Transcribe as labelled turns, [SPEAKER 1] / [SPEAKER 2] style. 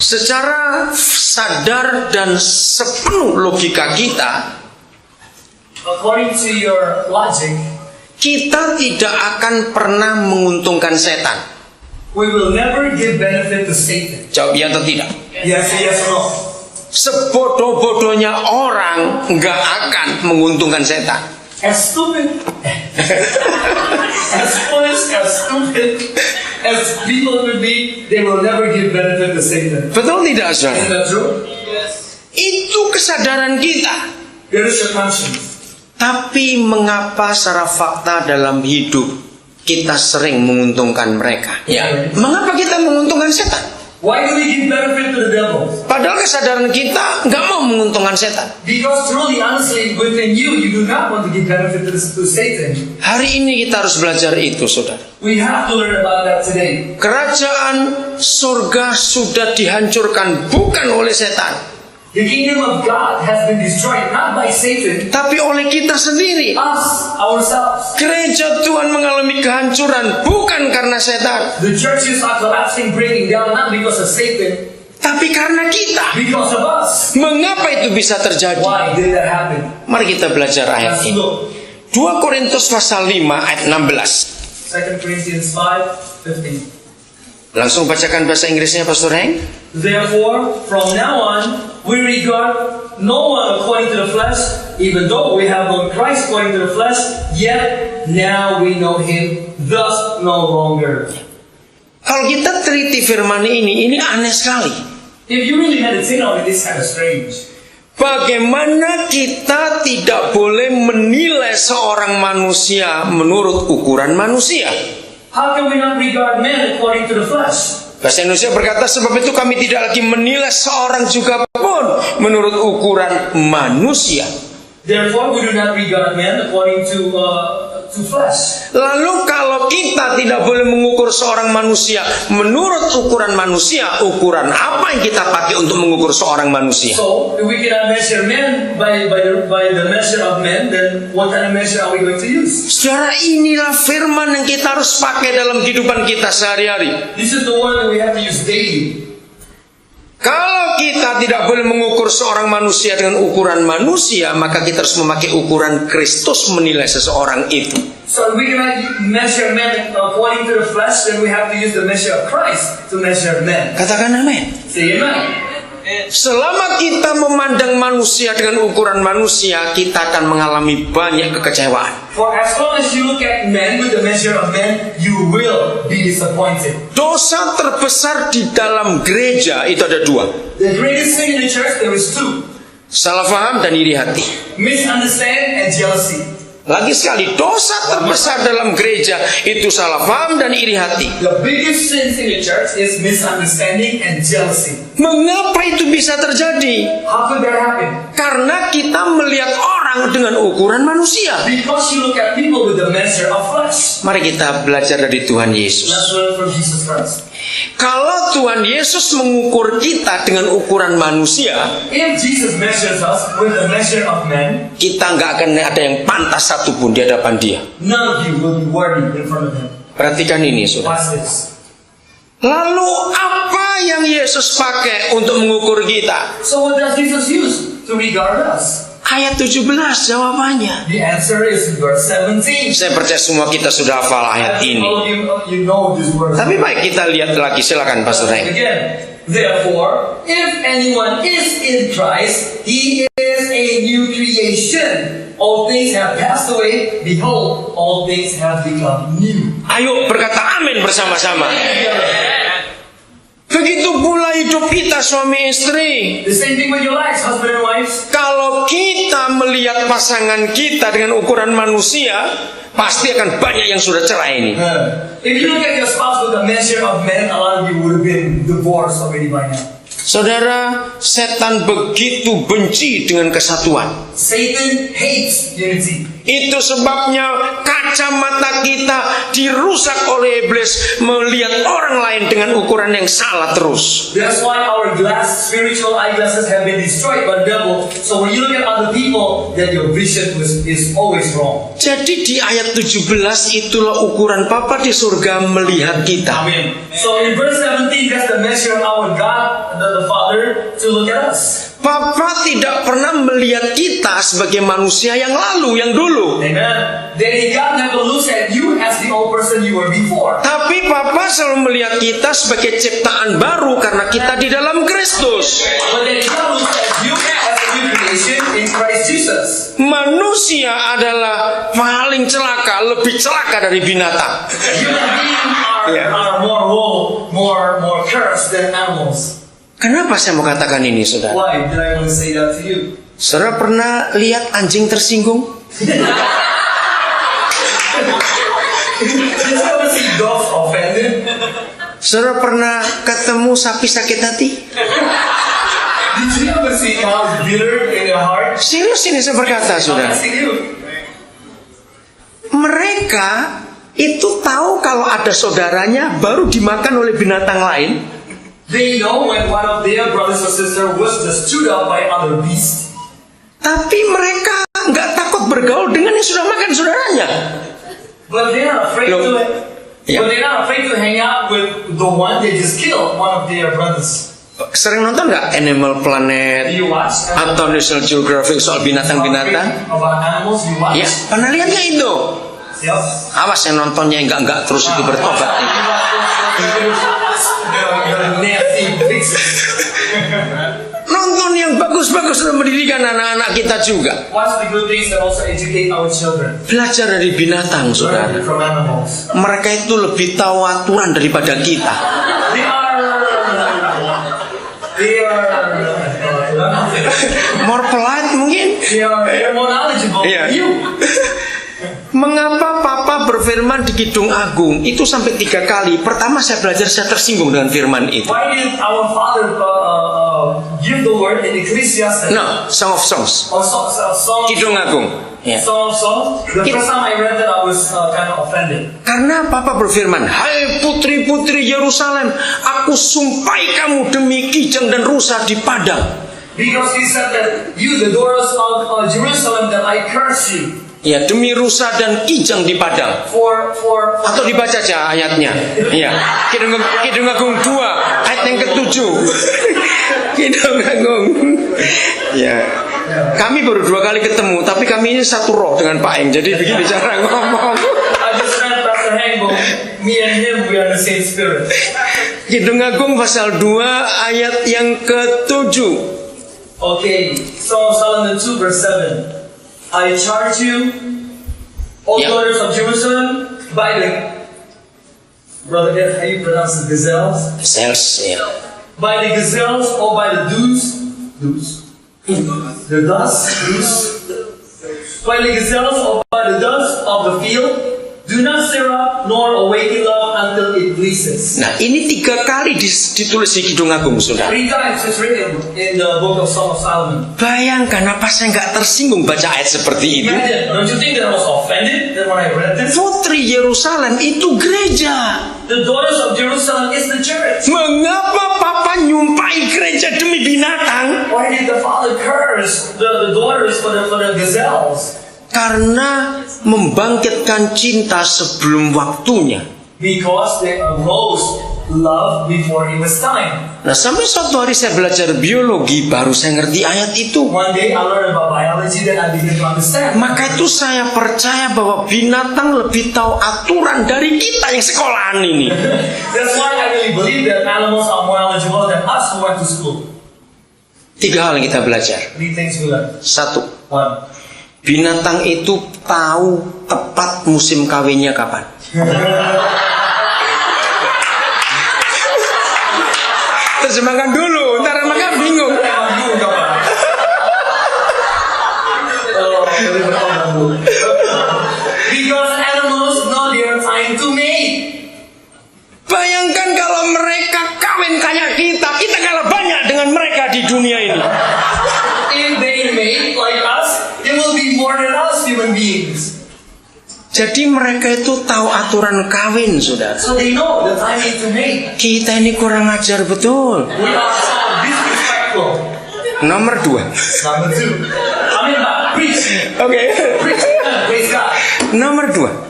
[SPEAKER 1] Secara sadar dan sepenuh logika kita,
[SPEAKER 2] according to your logic,
[SPEAKER 1] kita tidak akan pernah menguntungkan setan.
[SPEAKER 2] we will never give benefit to Satan.
[SPEAKER 1] Jawab ya atau tidak?
[SPEAKER 2] Yes, yes, or no.
[SPEAKER 1] Sebodoh-bodohnya orang nggak akan menguntungkan setan.
[SPEAKER 2] As stupid, as foolish, as stupid as people would be, they will never give benefit to Satan.
[SPEAKER 1] Betul tidak, saudara?
[SPEAKER 2] Isn't that true?
[SPEAKER 1] Itu kesadaran kita.
[SPEAKER 2] There is your conscience.
[SPEAKER 1] Tapi mengapa secara fakta dalam hidup kita sering menguntungkan mereka? Ya, mengapa kita menguntungkan setan?
[SPEAKER 2] Why do we give benefit to the devil?
[SPEAKER 1] Padahal kesadaran kita nggak mau menguntungkan setan.
[SPEAKER 2] Because truly, honestly, within you, you do not want to give benefit to Satan.
[SPEAKER 1] Hari ini kita harus belajar itu, saudara.
[SPEAKER 2] We have to learn about that today.
[SPEAKER 1] Kerajaan surga sudah dihancurkan bukan oleh setan,
[SPEAKER 2] The kingdom of God has been destroyed not by Satan,
[SPEAKER 1] tapi oleh kita sendiri.
[SPEAKER 2] us, ourselves.
[SPEAKER 1] Gereja Tuhan mengalami kehancuran bukan karena setan,
[SPEAKER 2] The churches are collapsing, breaking down, not because of Satan,
[SPEAKER 1] tapi karena kita.
[SPEAKER 2] because of us.
[SPEAKER 1] Mengapa itu bisa terjadi?
[SPEAKER 2] Why did that happen?
[SPEAKER 1] Mari kita belajar ayat
[SPEAKER 2] Let's
[SPEAKER 1] ini.
[SPEAKER 2] look.
[SPEAKER 1] 2 Korintus pasal 5 ayat 16.
[SPEAKER 2] 2 Corinthians 5:15.
[SPEAKER 1] Langsung bacakan bahasa Inggrisnya, Pastor Heng.
[SPEAKER 2] Therefore, from now on, we regard no one according to the flesh, even though we have known Christ according to the flesh, yet now we know him thus no longer.
[SPEAKER 1] Kalau kita teliti firman ini aneh sekali.
[SPEAKER 2] If you really meditate on it, it's kind of strange.
[SPEAKER 1] Bagaimana kita tidak boleh menilai seorang manusia menurut ukuran manusia?
[SPEAKER 2] How can we not regard men according to the flesh?
[SPEAKER 1] Bahasa Indonesia berkata, sebab itu kami tidak lagi menilai seorang juga pun menurut ukuran manusia.
[SPEAKER 2] Therefore, we do not regard men according to flesh.
[SPEAKER 1] Lalu kalau kita tidak boleh mengukur seorang manusia menurut ukuran manusia, ukuran apa yang kita pakai untuk mengukur seorang manusia?
[SPEAKER 2] So, if we cannot measure men by the measure of men, then what kind of measure are we going to use?
[SPEAKER 1] Saudara, inilah firman yang kita harus pakai dalam kehidupan kita sehari-hari.
[SPEAKER 2] This is the one that we have to use daily.
[SPEAKER 1] Kalau kita tidak boleh mengukur seorang manusia dengan ukuran manusia, maka kita harus memakai ukuran Kristus menilai seseorang itu.
[SPEAKER 2] So if we cannot measure men according to the flesh, then we have to use the measure of Christ to measure men.
[SPEAKER 1] Katakan amin.
[SPEAKER 2] Say amen.
[SPEAKER 1] Selama kita memandang manusia dengan ukuran manusia, kita akan mengalami banyak kekecewaan.
[SPEAKER 2] For as long as you look at men with the measure of men, you will be disappointed.
[SPEAKER 1] Dosa terbesar di dalam gereja itu ada dua.
[SPEAKER 2] The greatest sin in the church, there is two.
[SPEAKER 1] Salah faham dan iri hati.
[SPEAKER 2] Misunderstand and jealousy.
[SPEAKER 1] Lagi sekali, dosa terbesar dalam gereja itu salah faham dan iri hati.
[SPEAKER 2] The biggest sins in the church is misunderstanding and jealousy.
[SPEAKER 1] Mengapa itu bisa terjadi?
[SPEAKER 2] How could that happen?
[SPEAKER 1] Karena kita melihat orang dengan ukuran manusia.
[SPEAKER 2] Because you look at people with the measure of flesh.
[SPEAKER 1] Mari kita belajar dari Tuhan Yesus.
[SPEAKER 2] Let's learn from Jesus Christ.
[SPEAKER 1] Kalau Tuhan Yesus mengukur kita dengan ukuran manusia,
[SPEAKER 2] If Jesus measures us with the measure of men,
[SPEAKER 1] kita nggak akan ada yang pantas satupun di hadapan Dia.
[SPEAKER 2] none of you will be worthy in front of him.
[SPEAKER 1] Perhatikan ini, saudara.
[SPEAKER 2] Watch this.
[SPEAKER 1] Lalu apa yang Yesus pakai untuk mengukur kita?
[SPEAKER 2] So what does Jesus use to regard us?
[SPEAKER 1] Ayat 17 jawabannya.
[SPEAKER 2] The answer is in verse 17.
[SPEAKER 1] Saya percaya semua kita sudah hafal ayat ini.
[SPEAKER 2] All of you know this word.
[SPEAKER 1] Tapi baik, kita lihat lagi. Silakan, Pastor Heng.
[SPEAKER 2] Again, therefore, if anyone is in Christ, he is a new creation. All things have passed away. Behold, all things have become new.
[SPEAKER 1] Ayo berkata amin bersama-sama. Begitu pula hidup kita suami istri.
[SPEAKER 2] The same thing with your lives, husband and wives.
[SPEAKER 1] Kalau kita melihat pasangan kita dengan ukuran manusia, pasti akan banyak yang sudah cerai ini.
[SPEAKER 2] If you look at your spouse with the measure of men, a lot of you would have been divorced already by now.
[SPEAKER 1] Saudara, setan begitu benci dengan kesatuan.
[SPEAKER 2] Satan hates unity.
[SPEAKER 1] Itu sebabnya kacamata kita dirusak oleh iblis, melihat orang lain dengan ukuran yang salah terus.
[SPEAKER 2] That's why our spiritual eyeglasses have been destroyed by the devil. So when you look at other people, then your vision is always wrong.
[SPEAKER 1] Jadi di ayat 17 itulah ukuran Papa di surga melihat kita.
[SPEAKER 2] Amen. So in verse 17, that's the measure of our God, the Father, to look at us.
[SPEAKER 1] Papa tidak pernah melihat kita sebagai manusia yang lalu, yang dulu.
[SPEAKER 2] Amen. Then God never looks at you as the old person you were before.
[SPEAKER 1] Tapi Papa selalu melihat kita sebagai ciptaan baru karena kita di dalam Kristus.
[SPEAKER 2] But then God looks at you as a new creation in Christ Jesus.
[SPEAKER 1] Manusia adalah paling celaka, lebih celaka dari binatang.
[SPEAKER 2] Human beings are more woe, more cursed than animals.
[SPEAKER 1] Kenapa saya mau katakan ini, saudara?
[SPEAKER 2] Why did I want to say that to you?
[SPEAKER 1] Saudara pernah lihat anjing tersinggung?
[SPEAKER 2] Did you ever see dogs offended?
[SPEAKER 1] Saudara pernah ketemu sapi sakit hati?
[SPEAKER 2] Did you ever see cows bitter in their heart?
[SPEAKER 1] Serius ini saya berkata, saudara. Mereka itu tahu kalau ada saudaranya baru dimakan oleh binatang lain.
[SPEAKER 2] They know when one of their brothers or sisters was just chewed up by other beasts.
[SPEAKER 1] Tapi mereka nggak takut bergaul dengan yang sudah makan saudaranya.
[SPEAKER 2] But they're not afraid
[SPEAKER 1] Yeah.
[SPEAKER 2] But they're not afraid to hang out with the one they just killed, one of their brothers.
[SPEAKER 1] Sering nonton nggak Animal Planet
[SPEAKER 2] Do you watch?
[SPEAKER 1] atau National Geographic soal binatang-binatang?
[SPEAKER 2] About animals, you watch?
[SPEAKER 1] Ya, pernah lihat nggak itu?
[SPEAKER 2] Yes.
[SPEAKER 1] Awas yang nontonnya enggak terus itu bertobat. Nonton yang bagus-bagus dan mendidikan anak-anak kita juga.
[SPEAKER 2] Watch the good things that also educate our children.
[SPEAKER 1] Belajar dari binatang, saudara.
[SPEAKER 2] Learn from animals.
[SPEAKER 1] Mereka itu lebih tahu aturan daripada kita.
[SPEAKER 2] They are
[SPEAKER 1] More polite mungkin.
[SPEAKER 2] they are more knowledgeable
[SPEAKER 1] Yeah.
[SPEAKER 2] than you.
[SPEAKER 1] Mengapa Papa berfirman di Kidung Agung itu sampai 3 kali? Pertama saya belajar, saya tersinggung dengan firman itu.
[SPEAKER 2] Why did our father give the word in Ecclesiastes?
[SPEAKER 1] No, Song of Songs.
[SPEAKER 2] Song
[SPEAKER 1] Kidung Agung. Ya.
[SPEAKER 2] Song of Songs. The first time I read that, I was kind of offended.
[SPEAKER 1] Karena Papa berfirman, hai putri-putri Yerusalem, aku sumpai kamu demi kijang dan rusa di padang.
[SPEAKER 2] Because he said that you, the daughters of Jerusalem, that I curse you.
[SPEAKER 1] Ya, demi rusa dan kijang di padang.
[SPEAKER 2] For
[SPEAKER 1] Atau dibaca aja ayatnya. Ya, Kidung Agung 2 ayat yang ke-7. Kidung Agung. Ya. Kami baru 2 kali ketemu, tapi kami ini satu roh dengan Pak Eng. Jadi begini cara ngomong.
[SPEAKER 2] I just read Pastor Hank, but me and him, we are the same spirit.
[SPEAKER 1] Kidung Agung pasal 2 ayat yang ke-7.
[SPEAKER 2] Okay, Song of Solomon 2 verse 7. I charge you, O daughters of Jerusalem, by the brother, how you pronounce the gazelles?
[SPEAKER 1] Sales, ya.
[SPEAKER 2] By the gazelles or by the dews, the dust, by the gazelles or by the dust of the field, do not stir up nor awaken love until it pleases.
[SPEAKER 1] Nah, ini 3 kali ditulis di Kidung Agung, saudara.
[SPEAKER 2] 3 times it's written in the book of Song of Solomon.
[SPEAKER 1] Bayangkan apa saya nggak tersinggung baca ayat seperti itu.
[SPEAKER 2] Imagine, don't you think that I was offended that when I read this?
[SPEAKER 1] Putri Yerusalem itu gereja.
[SPEAKER 2] The daughters of Jerusalem is the church.
[SPEAKER 1] Mengapa Papa nyumpai gereja demi binatang?
[SPEAKER 2] Why did the father curse the daughters for the gazelles?
[SPEAKER 1] Karena membangkitkan cinta sebelum waktunya.
[SPEAKER 2] Because they arose love before it was time.
[SPEAKER 1] Nah, sampai suatu hari saya belajar biologi, baru saya ngerti ayat itu.
[SPEAKER 2] One day I learned about biology, then I began to understand.
[SPEAKER 1] Maka itu saya percaya bahwa binatang lebih tahu aturan dari kita yang sekolahan ini.
[SPEAKER 2] That's why I really believe that animals are more knowledgeable than us who went to school.
[SPEAKER 1] 3 hal yang kita belajar.
[SPEAKER 2] 3 things we learned.
[SPEAKER 1] 1.
[SPEAKER 2] 1.
[SPEAKER 1] Binatang itu tahu tepat musim kawinnya kapan. Terjemahkan dulu, ntar mereka bingung.
[SPEAKER 2] Because animals know their time to mate.
[SPEAKER 1] Bayangkan kalau mereka kawin kayak kita kalah banyak dengan mereka di dunia ini.
[SPEAKER 2] If they mate like us, they will be more than us human beings.
[SPEAKER 1] Jadi mereka itu tahu aturan kawin, saudara.
[SPEAKER 2] So they know the timing to mate.
[SPEAKER 1] Kita ini kurang ajar betul.
[SPEAKER 2] We are so disrespectful.
[SPEAKER 1] Nomor 2.
[SPEAKER 2] Number 2. Amin, Pak. Preach.
[SPEAKER 1] Oke.
[SPEAKER 2] Preach. Praise God.
[SPEAKER 1] Nomor 2.